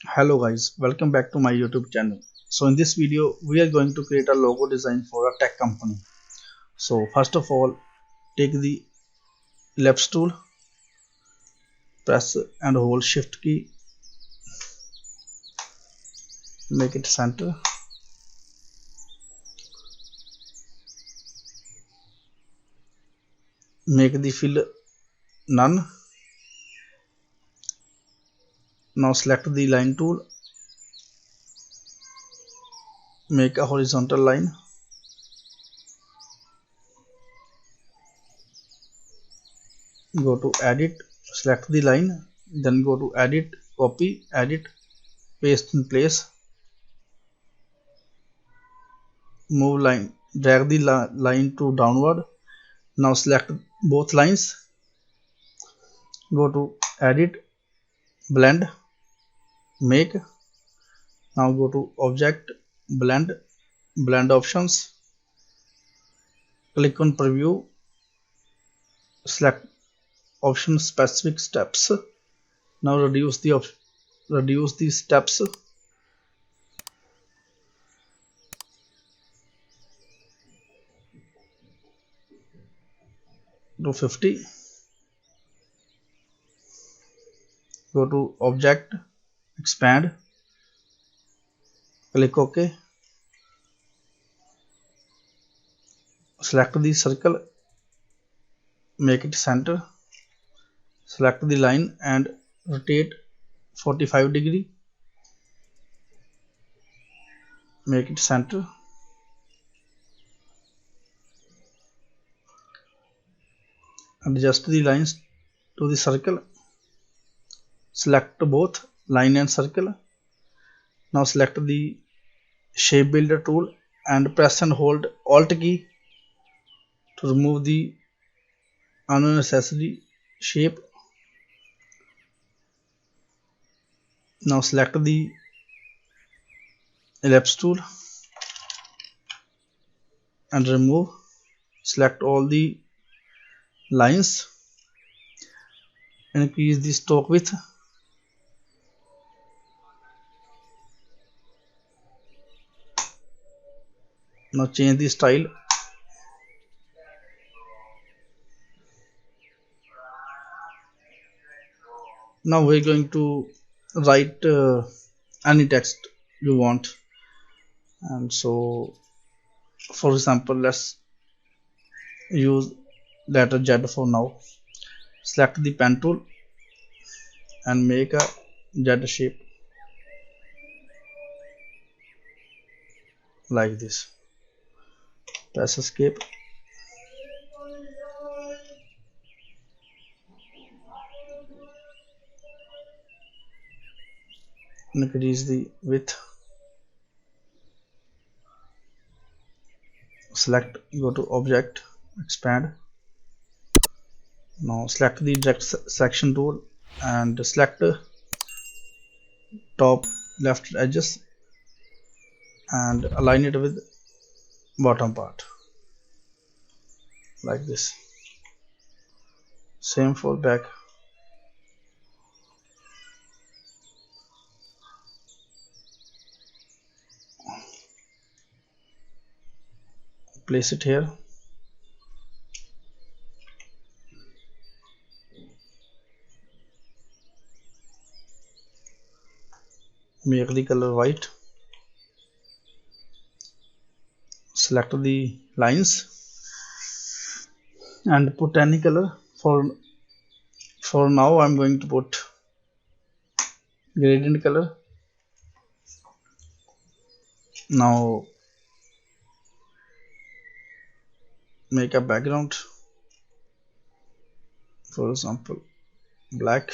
Hello guys, welcome back to my YouTube channel. So in this video we are going to create a logo design for a tech company. So first of all, take the ellipse tool, press and hold shift key, make it center, make the fill none. Now select the line tool, make a horizontal line, go to edit, select the line, then go to edit, copy, edit, paste in place, move line, drag the line to downward. Now select both lines, go to edit, blend, make. Now go to object, blend options, click on preview, select option specific steps. Now reduce the steps to 50. Go to object, expand, click OK, select the circle, make it center, select the line and rotate 45 degree, make it center, adjust the lines to the circle, select both line and circle. Now select the shape builder tool and press and hold alt key to remove the unnecessary shape. Now select the ellipse tool and remove, select all the lines, increase the stroke width, now change the style, now we're going to write any text you want, and so for example let's use letter Z for now. Select the pen tool and make a Z shape like this, press escape, increase the width, select, go to object, expand. Now select the direct section tool and select top left edges and align it with bottom part like this. Same for back. Place it here. Make the color white. Select the lines and put any color. For now I'm going to put gradient color. Now make a background, for example black.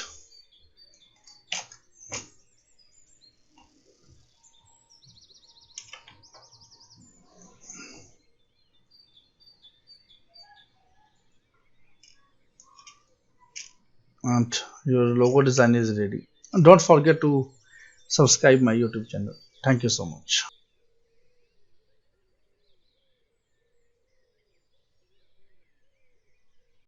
And your logo design is ready. And don't forget to subscribe my YouTube channel. Thank you so much.